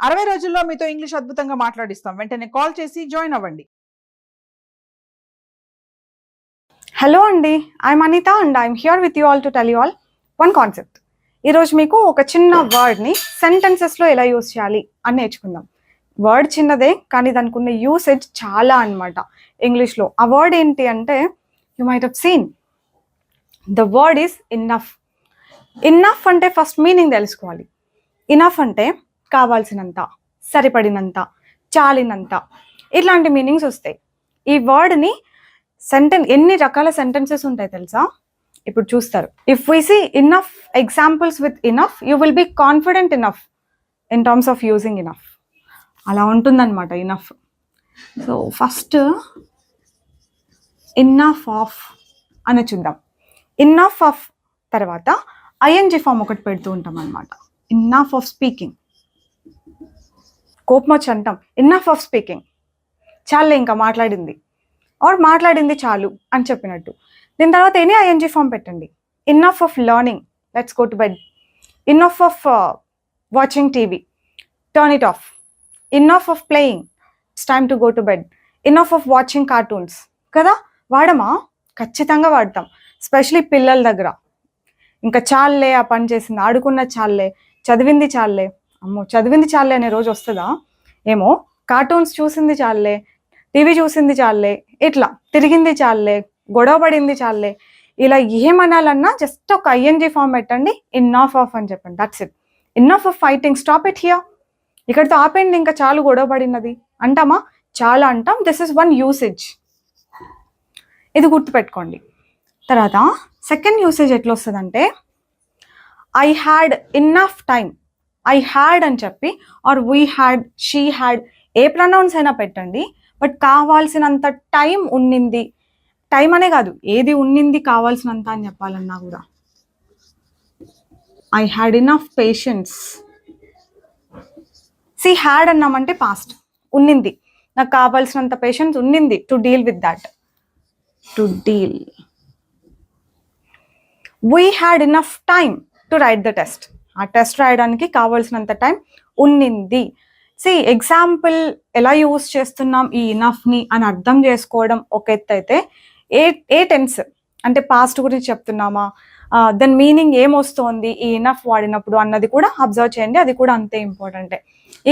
60 రోజుల్లో మీతో ఇంగ్లీష్ అద్భుతంగా మాట్లాడిస్తాం. వెంటనే కాల్ చేసి జాయిన్ అవ్వండి. హలో అండి, I'm Anitha and I'm here with you all to tell you all one concept. ఈరోజు మీకు ఒక చిన్న వర్డ్ని సెంటెన్సెస్లో ఎలా యూస్ చేయాలి అని నేర్చుకుందాం. వర్డ్ చిన్నదే కానీ దానికి ఉన్న యూసేజ్ చాలా అనమాట ఇంగ్లీష్లో. ఆ వర్డ్ ఏంటి అంటే, you might have seen the word is enough. Enough అంటే ఫస్ట్ మీనింగ్ తెలుసుకోవాలి. ఇనఫ్ అంటే కావాల్సినంత, సరిపడినంత, చాలినంత, ఇట్లాంటి మీనింగ్స్ వస్తాయి. ఈ వర్డ్ని ఎన్ని రకాల సెంటెన్సెస్ ఉంటాయి తెలుసా? ఇప్పుడు చూస్తారు. If we see enough examples with enough, you will be confident enough in terms of using enough. అలా ఉంటుందన్నమాట enough. So first enough of అని చూద్దాం. ఇన్నఫ్ ఆఫ్ తర్వాత ఐఎన్జి ఫామ్ ఒకటి పెడుతూ ఉంటాం అనమాట. Enough of speaking. కోపం వచ్చి అంటాం ఇన్నఫ్ ఆఫ్ స్పీకింగ్, చాలే ఇంకా మాట్లాడింది, ఆర్ మాట్లాడింది చాలు అని చెప్పినట్టు. దీని తర్వాత ఎనీ ఐఎన్జి ఫామ్ పెట్టండి. Enough of learning, let's go to bed. Enough of watching TV, turn it of. Enough of playing, it's time to go to bed. Enough of watching cartoons. కదా, వాడమా? ఖచ్చితంగా వాడతాం, ఎస్పెషలీ పిల్లల దగ్గర. ఇంకా చాలే, ఆ పని చేసింది, ఆడుకున్న చాలే, చదివింది చాలే. అమ్మో, చదివింది చాలే అనే రోజు వస్తుందా ఏమో. కార్టూన్స్ చూసింది చాలే, టీవీ చూసింది చాలే, ఇట్లా తిరిగింది చాలే, గొడవ పడింది చాలే, ఇలా ఏమనాలన్నా జస్ట్ ఒక ఐఎన్జి ఫామ్ పెట్టండి, ఇన్నఫ్ ఆఫ్ అని చెప్పండి. That's it. Enough of fighting, stop it here. ఇక్కడితో ఆపేయండి, ఇంకా చాలు గొడవ పడినది అంటామా? చాలా అంటాం. దిస్ ఇస్ వన్ యూసేజ్, ఇది గుర్తుపెట్టుకోండి. తర్వాత సెకండ్ యూసేజ్ ఎట్లా వస్తుందంటే, I had enough time. I had అని చెప్పి, or we had, she had, ఏ ప్రొనౌన్స్ అయినా పెట్టండి, బట్ కావాల్సినంత టైం ఉన్నింది. టైం అనే కాదు, ఏది ఉన్నింది కావాల్సినంత అని చెప్పాలన్నా కూడా. I had enough patience. See, had అన్నామంటే పాస్ట్, ఉన్నింది, నాకు కావాల్సినంత పేషెన్స్ ఉన్నింది to deal with that. To deal. We had enough time to write the test. ఆ టెస్ట్ రాయడానికి కావాల్సినంత టైం ఉన్నింది. సి, ఎగ్జాంపుల్ ఎలా యూస్ చేస్తున్నాం ఈ ఇనఫ్ని అని అర్థం చేసుకోవడం ఒక ఎత్తు అయితే, ఏ టెన్స్ అంటే పాస్ట్ గురించి చెప్తున్నామా, దాని మీనింగ్ ఏమొస్తోంది ఈ ఇనఫ్ వాడినప్పుడు అన్నది కూడా అబ్జర్వ్ చేయండి. అది కూడా అంతే ఇంపార్టెంటే.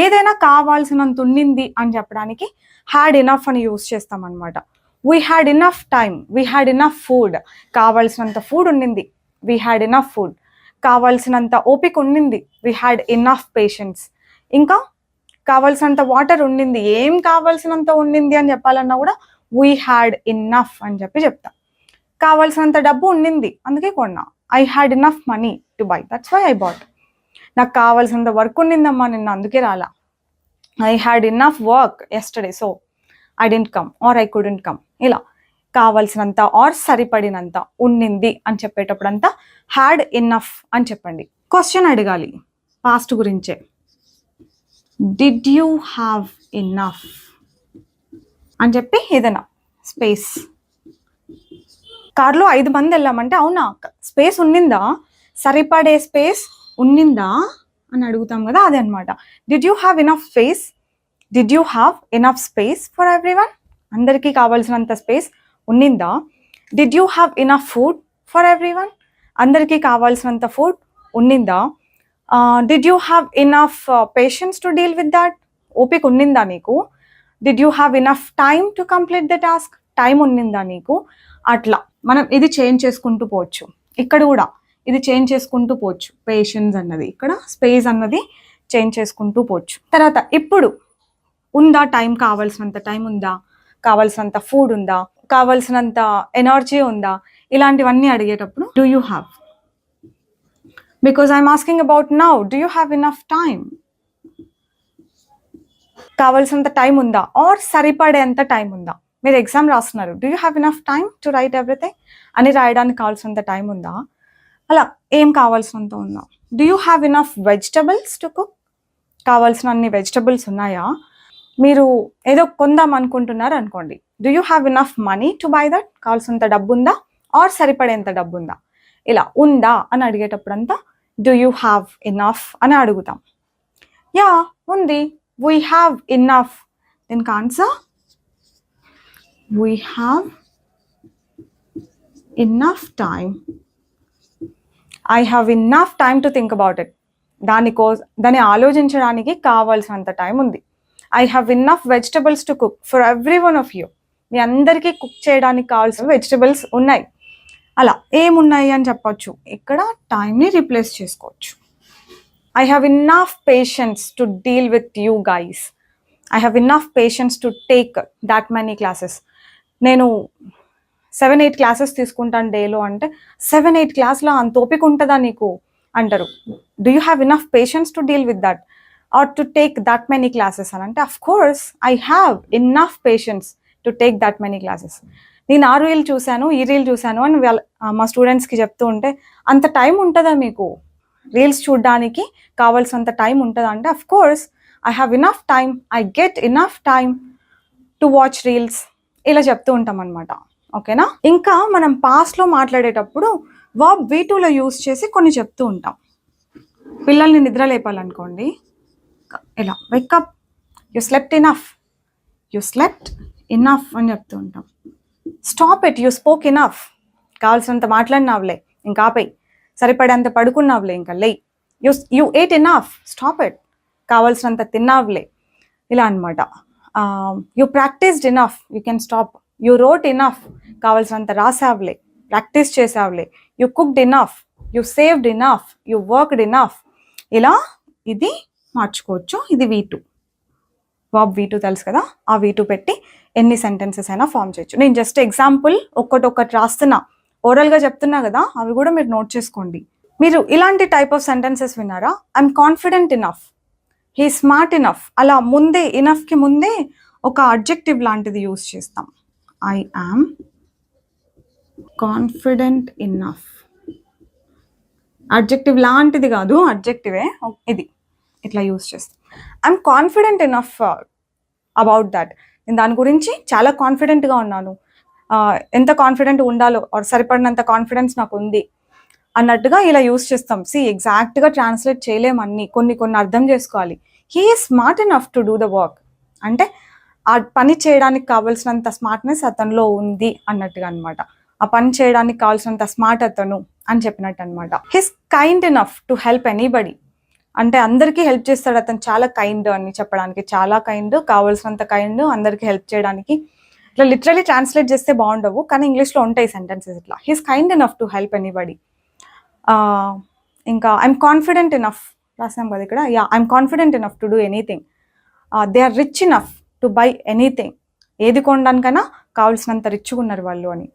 ఏదైనా కావాల్సినంత ఉన్నింది అని చెప్పడానికి హ్యాడ్ ఇనఫ్ అని యూస్ చేస్తాం అనమాట. We had enough time, we had enough food, కావాల్సినంత ఫుడ్ ఉన్నింది, వీ హ్యాడ్ ఇనఫ్ ఫుడ్. కావాల్సినంత ఓపిక ఉన్నింది, వీ హ్యాడ్ ఇనఫ్ పేషెన్స్. ఇంకా కావాల్సినంత వాటర్ ఉండింది, ఏం కావాల్సినంత ఉండింది అని చెప్పాలన్నా కూడా వీ హ్యాడ్ ఇన్నఫ్ అని చెప్పి చెప్తాం. కావాల్సినంత డబ్బు ఉండింది, అందుకే కొన్నా. I had enough money to buy, that's why I bought. నాకు కావాల్సినంత వర్క్ ఉండిందమ్మా నిన్న, అందుకే రాలా. I had enough work yesterday, so I didn't come or I couldn't come. ఇలా కావాల్సినంత ఆర్ సరిపడినంత ఉన్నింది అని చెప్పేటప్పుడు అంతా హ్యాడ్ ఇన్నఫ్ అని చెప్పండి. క్వశ్చన్ అడగాలి పాస్ట్ గురించే. డిడ్ యూ హ్యావ్ ఇన్నఫ్ అని చెప్పి ఏదైనా స్పేస్. కార్లో 5 మంది వెళ్ళామంటే, అవునా స్పేస్ ఉన్నిందా, సరిపడే స్పేస్ ఉన్నిందా అని అడుగుతాం కదా, అదే అనమాట. Did you have enough space, did you have enough space for everyone, అందరికీ కావాల్సినంత స్పేస్ ఉన్నిందా. Did you have enough food for everyone, అందరికీ కావాల్సినంత ఫుడ్ ఉన్నిందా. Did you have enough patience to deal with that, ఓపిక ఉన్నిందా నీకు. Did you have enough time to complete the task, time ఉన్నిందా నీకు. అట్లా మనం ఇది చేంజ్ చేసుకుంటూ పోవచ్చు. ఇక్కడ కూడా ఇది చేంజ్ చేసుకుంటూ పోవచ్చు. పేషెన్స్ అన్నది ఇక్కడ, స్పేస్ అన్నది చేంజ్ చేసుకుంటూ పోవచ్చు. తర్వాత ఇప్పుడు ఉందా టైం, కావాల్సినంత టైం ఉందా, కావాల్సినంత ఫుడ్ ఉందా, కావాల్సినంత ఎనర్జీ ఉందా, ఇలాంటివన్నీ అడిగేటప్పుడు do you have. Because I'm asking about now, do you have enough time. కావాల్సినంత టైం ఉందా ఆర్ సరిపడేంత టైం ఉందా. మీరు ఎగ్జామ్ రాస్తున్నారు, do you have enough time to write everything అని రాయడానికి కావాల్సినంత టైం ఉందా. అలా ఏం కావాల్సినంత ఉందా. Do you have enough vegetables to cook, కావాల్సిన అన్ని వెజిటబుల్స్ ఉన్నాయా. మీరు ఏదో కొందాం అనుకుంటున్నారు అనుకోండి, do you have enough money to buy that, కావాల్సినంత డబ్బు ఉందా ఆర్ సరిపడేంత డబ్బు ఉందా. ఇలా ఉందా అని అడిగేటప్పుడు అంతా డూ యూ హ్యావ్ ఇనఫ్ అని అడుగుతాం. యా ఉంది. We have enough. దీనికి answer we have enough time. I have enough time to think about it. దాన్ని ఆలోచించడానికి కావాల్సినంత టైం ఉంది. I have enough vegetables to cook for every one of you. మీ అందరికీ కుక్ చేయడానికి కావాల్సిన వెజిటబుల్స్ ఉన్నాయి. అలా ఏమున్నాయి అని చెప్పొచ్చు. ఇక్కడ టైంని రీప్లేస్ చేసుకోవచ్చు. I have enough patience to deal with you guys. I have enough patience to take that many classes. నేను 7-8 క్లాసెస్ తీసుకుంటాను డేలో అంటే 7-8 క్లాస్లో అంత ఓపిక ఉంటుందా నీకు అంటారు. Do you have enough patience to deal with that or to take that many classes అని అంటే, of course I have enough patience to take that many classes. నేను ఆ రీల్ చూశాను, ఈ రీల్ చూశాను అని మా స్టూడెంట్స్కి చెప్తూ ఉంటే, అంత టైం ఉంటుందా మీకు రీల్స్ చూడడానికి కావాల్సినంత టైం ఉంటుందా అంటే, of course I have enough time, I get enough time to watch reels, ఇలా చెప్తూ ఉంటాం అనమాట. ఓకేనా? ఇంకా మనం పాస్ట్లో మాట్లాడేటప్పుడు వర్బ్ V2లో యూస్ చేసి కొన్ని చెప్తూ ఉంటాం. పిల్లల్ని నిద్ర లేపాలనుకోండి, ఇలా wake up, you slept enough, you slept enough అని చెప్తూ ఉంటాం. Stop it, you spoke enough, కావాల్సినంత మాట్లాడినావులే ఇంకా ఆపేయి, సరిపడేంత పడుకున్నావులే ఇంకా లే. You ate enough, stop it, కావాల్సినంత తిన్నావులే, ఇలా అనమాట. You practised enough, you can stop. You wrote enough, కావాల్సినంత రాసావులే, ప్రాక్టీస్ చేసావులే. You cooked enough, you saved enough, you worked enough, ఇలా ఇది మార్చుకోవచ్చు. ఇది V2, వర్బ్ V2 తెలుసు కదా, ఆ V2 పెట్టి ఎన్ని సెంటెన్సెస్ అయినా ఫామ్ చేయొచ్చు. నేను జస్ట్ ఎగ్జాంపుల్ ఒక్కటొక్కటి రాస్తున్నా, ఓరల్గా చెప్తున్నా కదా, అవి కూడా మీరు నోట్ చేసుకోండి. మీరు ఇలాంటి టైప్ ఆఫ్ సెంటెన్సెస్ విన్నారా? I'm confident enough, he smart enough, అలా ముందే ఇనఫ్కి ముందే ఒక అడ్జెక్టివ్ లాంటిది యూస్ చేస్తాం. I am confident enough, adjective లాంటిది కాదు, అడ్జెక్టివే ఇది, ఇట్లా యూస్ చేస్తాం. I'm confident enough about that, నేను దాని గురించి చాలా కాన్ఫిడెంట్గా ఉన్నాను, ఎంత కాన్ఫిడెంట్ ఉండాలో ఆర్ సరిపడినంత కాన్ఫిడెన్స్ నాకు ఉంది అన్నట్టుగా ఇలా యూస్ చేస్తాం. ఎగ్జాక్ట్గా ట్రాన్స్లేట్ చేయలేము అన్ని, కొన్ని అర్థం చేసుకోవాలి. He is smart enough to do the work అంటే ఆ పని చేయడానికి కావాల్సినంత స్మార్ట్నెస్ అతనిలో ఉంది అన్నట్టుగా అనమాట. ఆ పని చేయడానికి కావాల్సినంత స్మార్ట్ అతను అని చెప్పినట్టు అనమాట. His kind enough to help anybody అంటే అందరికీ హెల్ప్ చేస్తాడు అతను, చాలా కైండ్ అని చెప్పడానికి, చాలా కైండ్, కావాల్సినంత కైండ్, అందరికీ హెల్ప్ చేయడానికి. ఇట్లా లిటరలీ ట్రాన్స్లేట్ చేస్తే బాగుండవు, కానీ ఇంగ్లీష్లో ఉంటాయి సెంటెన్సెస్ ఇట్లా. He's kind enough to help anybody. ఇంకా ఐఎమ్ కాన్ఫిడెంట్ ఇనఫ్ రాసాం కదా ఇక్కడ, yeah I'm confident enough to do anything. They are rich enough to buy anything, ఏది కొనడానికైనా కావాల్సినంత రిచ్గా ఉన్నారు వాళ్ళు అని.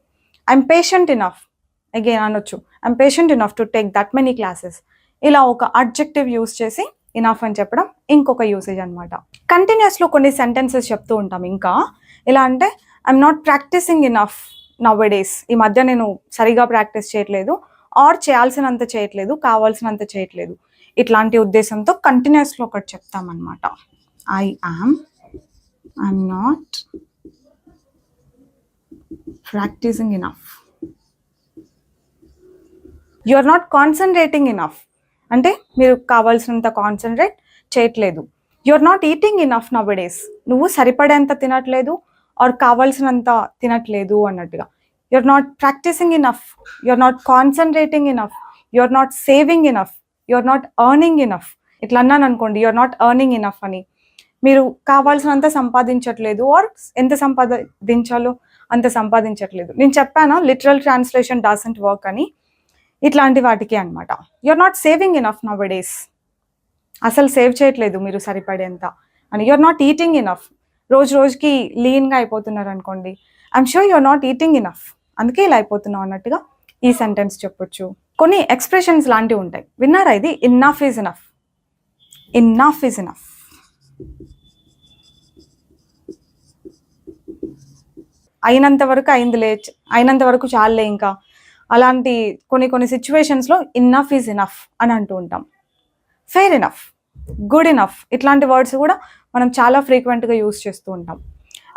ఐఎమ్ పేషెంట్ ఇనఫ్, అగైన్ అనొచ్చు, I'm patient enough to take that many classes. ఇలా ఒక అడ్జెక్టివ్ యూస్ చేసి ఇనఫ్ అని చెప్పడం ఇంకొక యూసేజ్ అనమాట. కంటిన్యూస్లో కొన్ని సెంటెన్సెస్ చెప్తూ ఉంటాం. ఇంకా ఎలా అంటే, I'm not practising enough nowadays, ఈ మధ్య నేను సరిగా ప్రాక్టీస్ చేయట్లేదు, ఆర్ చేయాల్సినంత చేయట్లేదు, కావాల్సినంత చేయట్లేదు, ఇట్లాంటి ఉద్దేశంతో కంటిన్యూస్లో ఒకటి చెప్తామన్నమాట. I'm not practising enough. You are not concentrating enough అంటే మీరు కావాల్సినంత కాన్సన్ట్రేట్ చేయట్లేదు. You are not eating enough nowadays, నువ్వు సరిపడేంత తినట్లేదు ఆర్ కావాల్సినంత తినట్లేదు అన్నట్టుగా. You are not practising enough, you are not concentrating enough, you are not saving enough, you are not earning enough. ఇట్లా అన్నాను అనుకోండి, you are not earning enough అని, మీరు కావాల్సినంత సంపాదించట్లేదు ఆర్ ఎంత సంపాదించాలో అంత సంపాదించట్లేదు. నేను చెప్పాను లిటరల్ ట్రాన్స్లేషన్ డజంట్ వర్క్ అని, ఇట్లాంటి వాటికి అనమాట. You are not saving enough nowadays, అసలు సేవ్ చేయట్లేదు మీరు సరిపడేంత అని. You are not eating enough, రోజుకి లీన్గా అయిపోతున్నారు అనుకోండి, I'm sure you are not eating enough, అందుకే ఇలా అయిపోతున్నావు అన్నట్టుగా ఈ సెంటెన్స్ చెప్పొచ్చు. కొన్ని ఎక్స్ప్రెషన్స్ లాంటివి ఉంటాయి, విన్నారా ఇది? Enough is enough, enough is enough. అయినంత వరకు అయిందిలే, అయినంత వరకు చాలులే, ఇంకా అలాంటి కొన్ని సిచ్యువేషన్స్లో ఇన్నఫ్ ఈజ్ ఇనఫ్ అని అంటూ ఉంటాం. ఫెయిర్ ఇనఫ్, గుడ్ ఇనఫ్, ఇట్లాంటి వర్డ్స్ కూడా మనం చాలా ఫ్రీక్వెంట్గా యూస్ చేస్తూ ఉంటాం.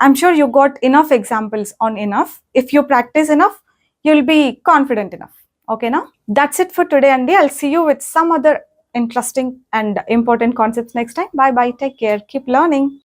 I'm sure you got enough examples on enough. If you practice enough you will be confident enough. ఓకేనా? దట్స్ ఇట్ ఫర్ టుడే అండి. I'll see you with some other interesting and important concepts next time. Bye bye. Take care. Keep learning.